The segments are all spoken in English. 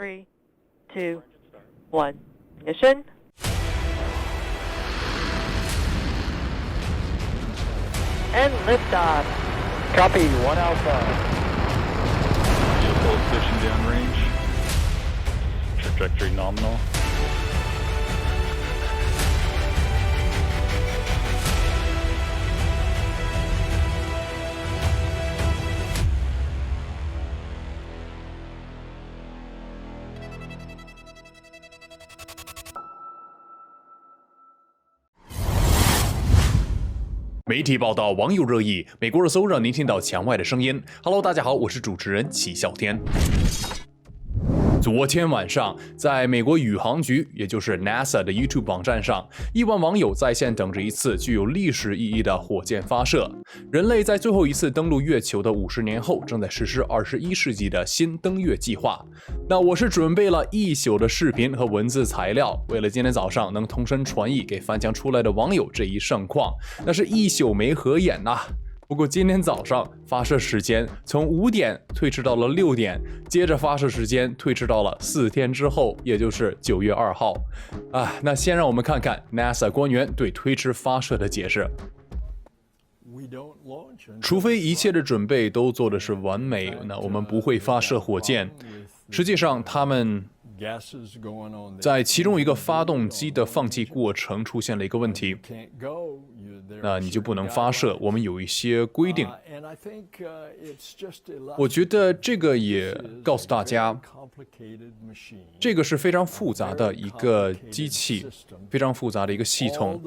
3, 2, 1. Ignition. And liftoff. Copy, 1 Alpha. Vehicle position downrange. Trajectory nominal. 媒体报道，网友热议，美国热搜让您听到墙外的声音。Hello， 大家好，我是主持人齐啸天。昨天晚上，在美国宇航局，也就是 NASA 的 YouTube 网站上，亿万网友在线等着一次具有历史意义的火箭发射。人类在最后一次登陆月球的50年后，正在实施21世纪的新登月计划。那我是准备了一宿的视频和文字材料，为了今天早上能同声传译给翻墙出来的网友这一盛况，那是一宿没合眼呐。不过今天早上发射时间从5点推迟到了6点，接着发射时间推迟到了4天之后，也就是9月2号。那先让我们看看 NASA 官员对推迟发射的解释。除非一切的准备都做的是完美，那我们不会发射火箭。实际上，他们在其中一个发动机的放气过程出现了一个问题，那你就不能发射，我们有一些规定。我觉得这个也告诉大家，这个是非常复杂的一个机器，非常复杂的一个系统，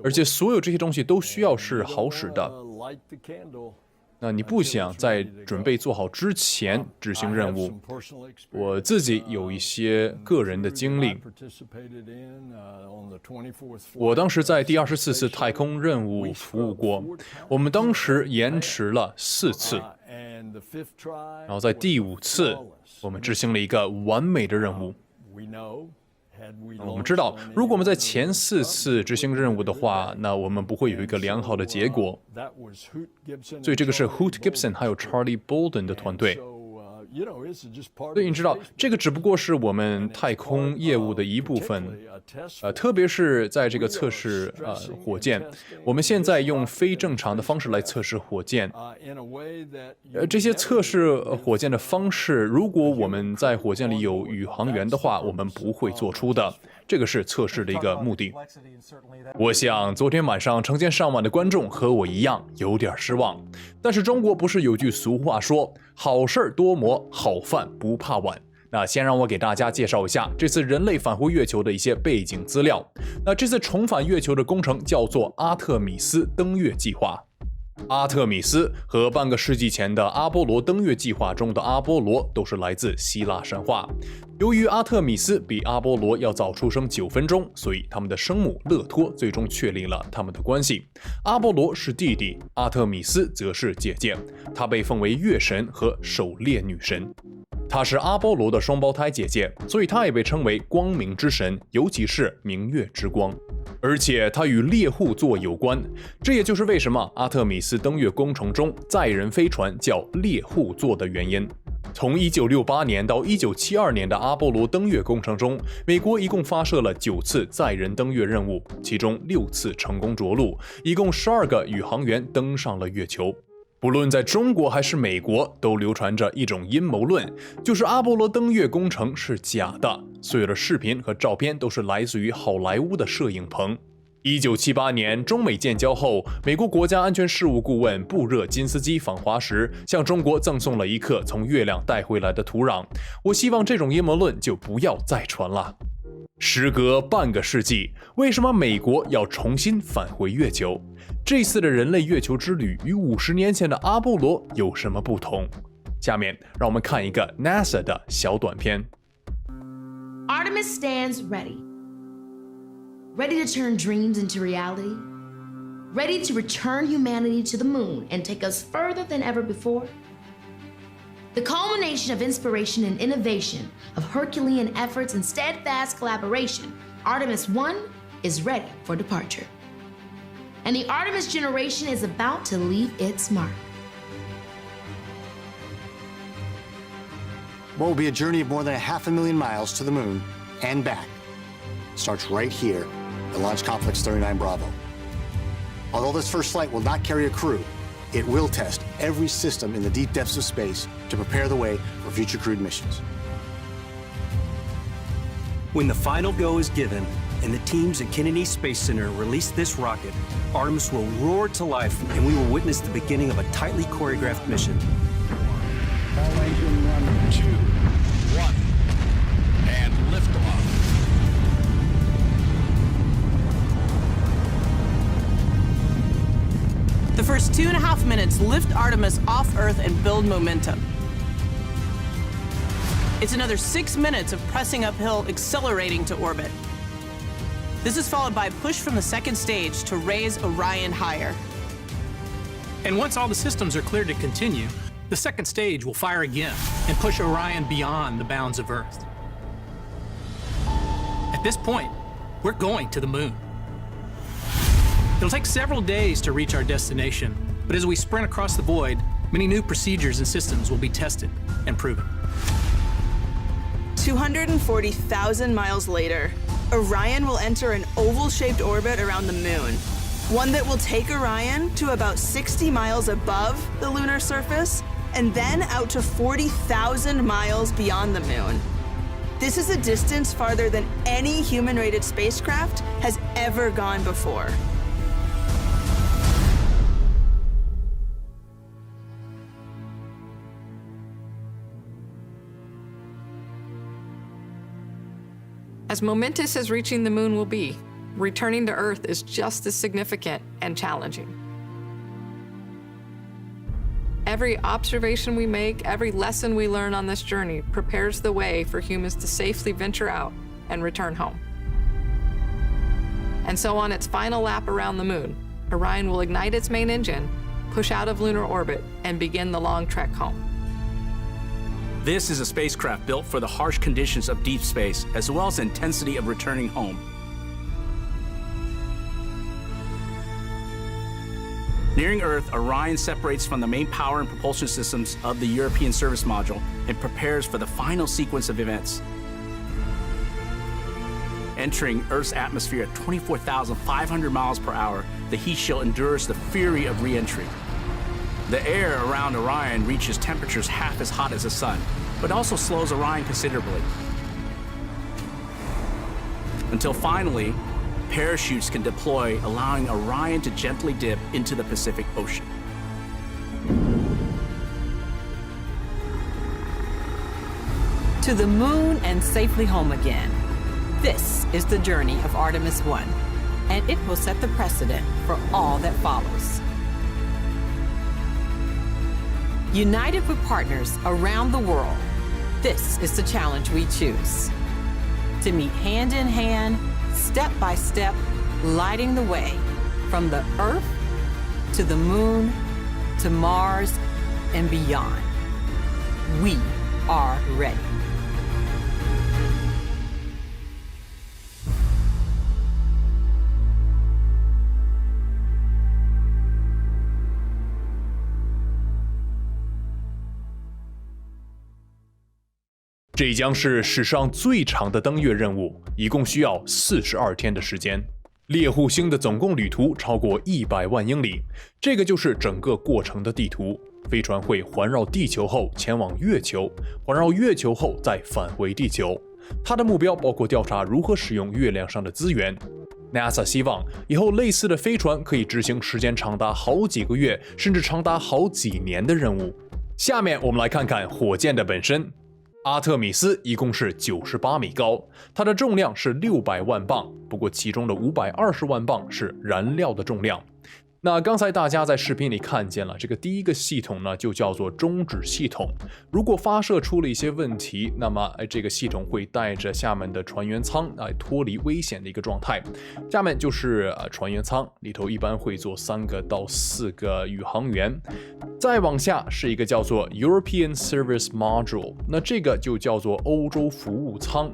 而且所有这些东西都需要是好使的。那你不想在准备做好之前执行任务。我自己有一些个人的经历，我当时在第24次太空任务服务过，我们当时延迟了4次，然后在第5次我们执行了一个完美的任务。我们知道，如果我们在前4次执行任务的话，那我们不会有一个良好的结果。所以这个是 Hoot Gibson 还有 Charlie Bolden 的团队。所以你知道，这个只不过是我们太空业务的一部分，特别是在这个测试火箭，我们现在用非正常的方式来测试火箭。这些测试火箭的方式，如果我们在火箭里有宇航员的话，我们不会做出的。这个是测试的一个目的。我想昨天晚上成千上万的观众和我一样有点失望。但是中国不是有句俗话说，好事多磨，好饭不怕晚。那先让我给大家介绍一下这次人类返回月球的一些背景资料。那这次重返月球的工程叫做阿特米斯登月计划。阿特米斯和半个世纪前的阿波罗登月计划中的阿波罗都是来自希腊神话。由于阿特米斯比阿波罗要早出生9分钟，所以他们的生母勒托最终确立了他们的关系。阿波罗是弟弟，阿特米斯则是姐姐，她被奉为月神和狩猎女神。她是阿波罗的双胞胎姐姐，所以她也被称为光明之神，尤其是明月之光。而且它与猎户座有关，这也就是为什么阿特米斯登月工程中载人飞船叫猎户座的原因。从1968年到1972年的阿波罗登月工程中，美国一共发射了9次载人登月任务，其中6次成功着陆，一共12个宇航员登上了月球。不论在中国还是美国，都流传着一种阴谋论，就是阿波罗登月工程是假的，所有的视频和照片都是来自于好莱坞的摄影棚。1978年中美建交后，美国国家安全事务顾问布热津斯基访华时，向中国赠送了一克从月亮带回来的土壤。我希望这种阴谋论就不要再传了。时隔半个世纪，为什么美国要重新返回月球？这次的人类月球之旅与50年前的阿波罗有什么不同？下面让我们看一个 NASA 的小短片。 Artemis stands ready. Ready to turn dreams into reality. Ready to return humanity to the moon and take us further than ever before. The culmination of inspiration and innovation, of Herculean efforts and steadfast collaboration, Artemis 1 is ready for departure. And the Artemis generation is about to leave its mark. what will be a journey of more than 500,000 miles to the moon and back, starts right here at Launch Complex 39 Bravo. Although this first flight will not carry a crew, it will test every system in the deep depths of space to prepare the way for future crewed missions. When the final go is given and the teams at Kennedy Space Center release this rocket, Artemis will roar to life and we will witness the beginning of a tightly choreographed mission. All engine 2, 1, and liftoff. The first 2.5 minutes lift Artemis off Earth and build momentum. It's another 6 minutes of pressing uphill, accelerating to orbit. This is followed by a push from the second stage to raise Orion higher. And once all the systems are cleared to continue, the second stage will fire again and push Orion beyond the bounds of Earth. At this point, we're going to the moon. It'll take several days to reach our destination, but as we sprint across the void, many new procedures and systems will be tested and proven. 240,000 miles later, Orion will enter an oval-shaped orbit around the moon, one that will take Orion to about 60 miles above the lunar surface and then out to 40,000 miles beyond the moon. This is a distance farther than any human-rated spacecraft has ever gone before. As momentous as reaching the moon will be, returning to Earth is just as significant and challenging. Every observation we make, every lesson we learn on this journey prepares the way for humans to safely venture out and return home. And so on its final lap around the moon, Orion will ignite its main engine, push out of lunar orbit, and begin the long trek home. This is a spacecraft built for the harsh conditions of deep space, as well as the intensity of returning home. Nearing Earth, Orion separates from the main power and propulsion systems of the European Service Module and prepares for the final sequence of events. Entering Earth's atmosphere at 24,500 miles per hour, the heat shield endures the fury of re-entry. The air around Orion reaches temperatures half as hot as the sun, but also slows Orion considerably. Until finally, parachutes can deploy, allowing Orion to gently dip into the Pacific Ocean. To the moon and safely home again. This is the journey of Artemis 1, and it will set the precedent for all that follows. United with partners around the world, this is the challenge we choose. To meet hand in hand, step by step, lighting the way from the Earth to the moon to Mars and beyond. We are ready.这将是史上最长的登月任务，一共需要42天的时间。猎户星的总共旅途超过100万英里，这个就是整个过程的地图。飞船会环绕地球后前往月球，环绕月球后再返回地球。它的目标包括调查如何使用月亮上的资源。NASA 希望以后类似的飞船可以执行时间长达好几个月，甚至长达好几年的任务。下面我们来看看火箭的本身。阿特米斯一共是98米高，它的重量是600万磅，不过其中的520万磅是燃料的重量。那刚才大家在视频里看见了，这个第一个系统呢就叫做终止系统。如果发射出了一些问题，那么这个系统会带着下面的船员舱脱离危险的一个状态。下面就是船员舱，里头一般会坐3个到4个宇航员。再往下是一个叫做 European Service Module， 那这个就叫做欧洲服务舱。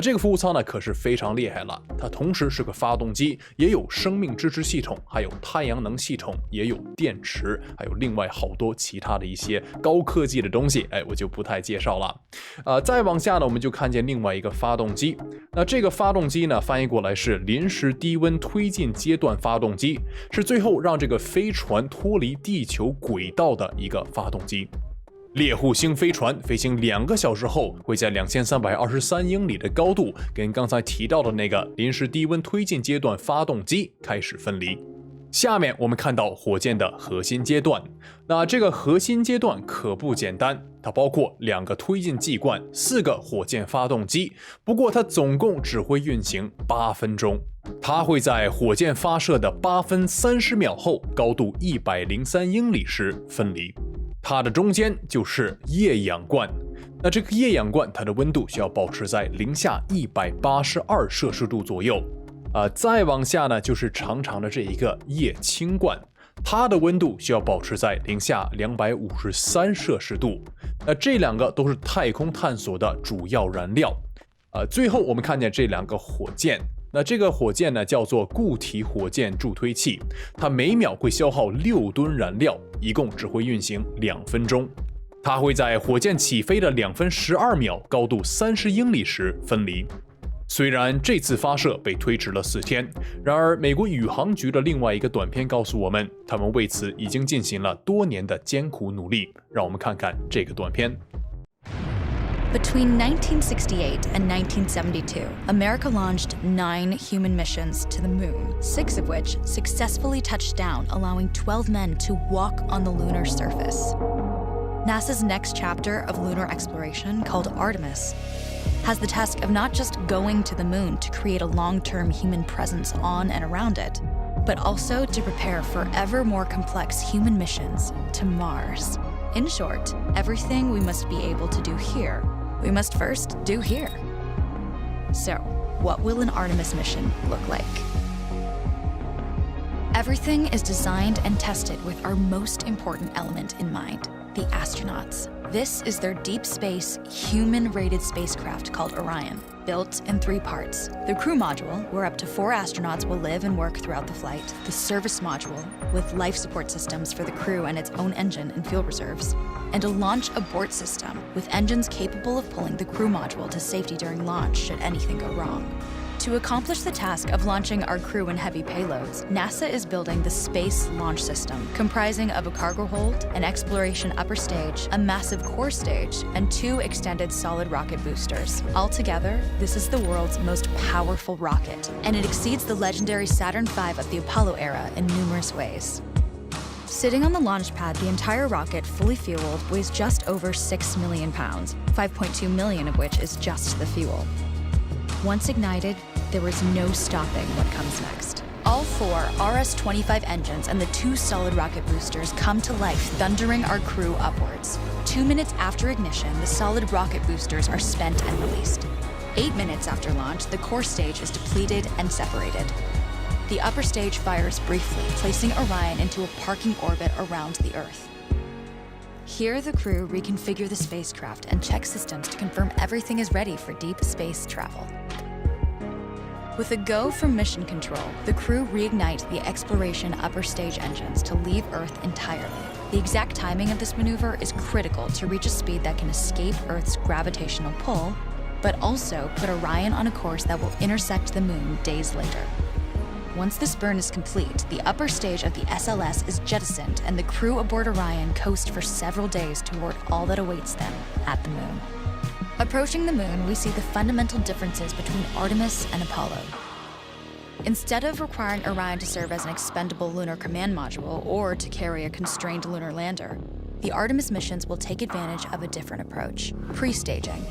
这个服务舱呢可是非常厉害了，它同时是个发动机，也有生命支持系统，还有太阳能系统，也有电池，还有另外好多其他的一些高科技的东西，我就不太介绍了。再往下呢，我们就看见另外一个发动机。那这个发动机呢，翻译过来是临时低温推进阶段发动机，是最后让这个飞船脱离地球轨道的一个发动机。猎户星飞船飞行2个小时后，会在2323英里的高度，跟刚才提到的那个临时低温推进阶段发动机开始分离。下面我们看到火箭的核心阶段，那这个核心阶段可不简单，它包括2个推进剂罐、4个火箭发动机，不过它总共只会运行8分钟。它会在火箭发射的8分30秒后，高度103英里时分离。它的中间就是液氧罐，那这个液氧罐它的温度需要保持在零下182摄氏度左右。再往下呢，就是长长的这一个液氢罐，它的温度需要保持在零下253摄氏度。这2个都是太空探索的主要燃料。最后我们看见这2个火箭。那这个火箭呢叫做固体火箭助推器，它每秒会消耗6吨燃料，一共只会运行2分钟。它会在火箭起飞的2分12秒、高度30英里时分离。虽然这次发射被推迟了4天，然而美国宇航局的另外一个短片告诉我们，他们为此已经进行了多年的艰苦努力。让我们看看这个短片。Between 1968 and 1972, America launched 9 human missions to the moon, 6 of which successfully touched down, allowing 12 men to walk on the lunar surface. NASA's next chapter of lunar exploration, called Artemis, has the task of not just going to the moon to create a long-term human presence on and around it, but also to prepare for ever more complex human missions to Mars. In short, everything we must be able to do here, we must first do here. So, what will an Artemis mission look like? Everything is designed and tested with our most important element in mind, the astronauts. This is their deep space, human-rated spacecraft called Orion, built in 3 parts. The crew module, where up to 4 astronauts will live and work throughout the flight. The service module, with life support systems for the crew and its own engine and fuel reserves. And a launch abort system, with engines capable of pulling the crew module to safety during launch should anything go wrong. To accomplish the task of launching our crew and heavy payloads, NASA is building the Space Launch System, comprising of a cargo hold, an exploration upper stage, a massive core stage, and 2 extended solid rocket boosters. Altogether, this is the world's most powerful rocket, and it exceeds the legendary Saturn V of the Apollo era in numerous ways. Sitting on the launch pad, the entire rocket, fully fueled, weighs just over 6 million pounds, 5.2 million of which is just the fuel. Once ignited, there is no stopping what comes next. All 4 RS-25 engines and the 2 solid rocket boosters come to life, thundering our crew upwards. 2 minutes after ignition, the solid rocket boosters are spent and released. 8 minutes after launch, the core stage is depleted and separated. The upper stage fires briefly, placing Orion into a parking orbit around the Earth. Here, the crew reconfigure the spacecraft and check systems to confirm everything is ready for deep space travel. With a go from mission control, the crew reignite the exploration upper stage engines to leave Earth entirely. The exact timing of this maneuver is critical to reach a speed that can escape Earth's gravitational pull, but also put Orion on a course that will intersect the moon days later. Once this burn is complete, the upper stage of the SLS is jettisoned and the crew aboard Orion coast for several days toward all that awaits them at the moon. Approaching the moon, we see the fundamental differences between Artemis and Apollo. Instead of requiring Orion to serve as an expendable lunar command module or to carry a constrained lunar lander, the Artemis missions will take advantage of a different approach, pre-staging.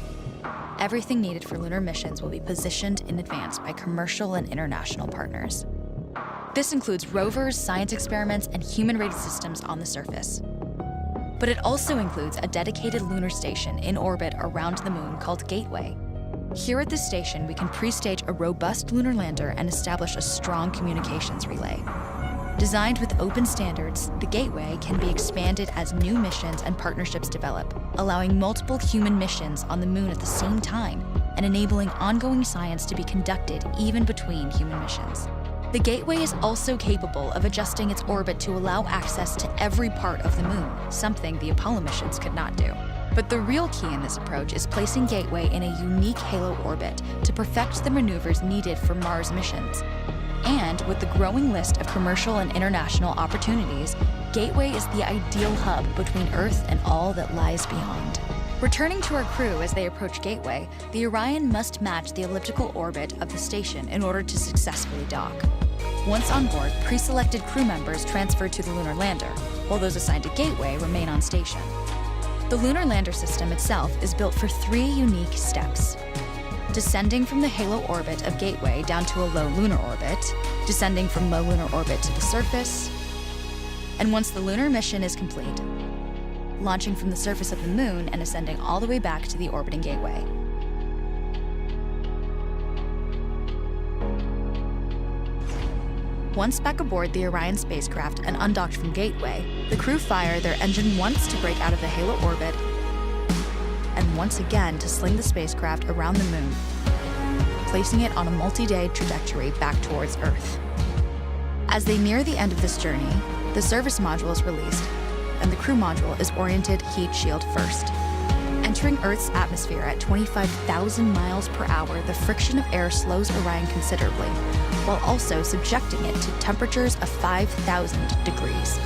Everything needed for lunar missions will be positioned in advance by commercial and international partners. This includes rovers, science experiments, and human-rated systems on the surface. But it also includes a dedicated lunar station in orbit around the moon called Gateway. Here at this station, we can pre-stage a robust lunar lander and establish a strong communications relay. Designed with open standards, the Gateway can be expanded as new missions and partnerships develop, allowing multiple human missions on the moon at the same time, and enabling ongoing science to be conducted even between human missions. The Gateway is also capable of adjusting its orbit to allow access to every part of the Moon, something the Apollo missions could not do. But the real key in this approach is placing Gateway in a unique halo orbit to perfect the maneuvers needed for Mars missions. And with the growing list of commercial and international opportunities, Gateway is the ideal hub between Earth and all that lies beyond. Returning to our crew as they approach Gateway, the Orion must match the elliptical orbit of the station in order to successfully dock. Once on board, pre-selected crew members transfer to the lunar lander, while those assigned to Gateway remain on station. The lunar lander system itself is built for 3 unique steps: descending from the halo orbit of Gateway down to a low lunar orbit, descending from low lunar orbit to the surface, and once the lunar mission is complete, launching from the surface of the Moon and ascending all the way back to the orbiting Gateway. Once back aboard the Orion spacecraft and undocked from Gateway, the crew fire their engine once to break out of the halo orbit and once again to sling the spacecraft around the Moon, placing it on a multi-day trajectory back towards Earth. As they near the end of this journey, the service module is released, and the crew module is oriented heat shield first. Entering Earth's atmosphere at 25,000 miles per hour, the friction of air slows Orion considerably, while also subjecting it to temperatures of 5,000 degrees.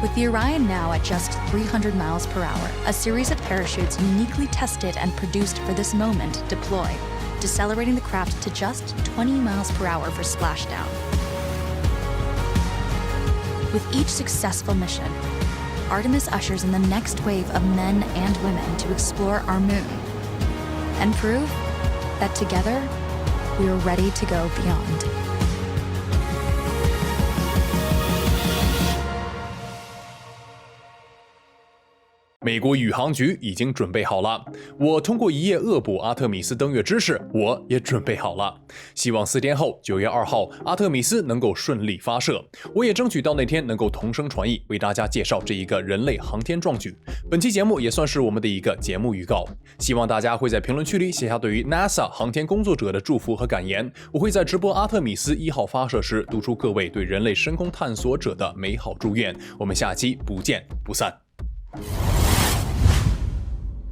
With the Orion now at just 300 miles per hour, a series of parachutes uniquely tested and produced for this moment deploy, decelerating the craft to just 20 miles per hour for splashdown. With each successful mission, Artemis ushers in the next wave of men and women to explore our Moon and prove that together we are ready to go beyond. 美国宇航局已经准备好了，我通过一夜恶补阿特米斯登月知识，我也准备好了。希望4天后9月2号阿特米斯能够顺利发射，我也争取到那天能够同声传译，为大家介绍这一个人类航天壮举。本期节目也算是我们的一个节目预告，希望大家会在评论区里写下对于 NASA 航天工作者的祝福和感言，我会在直播阿特米斯1号发射时读出各位对人类深空探索者的美好祝愿。我们下期不见不散。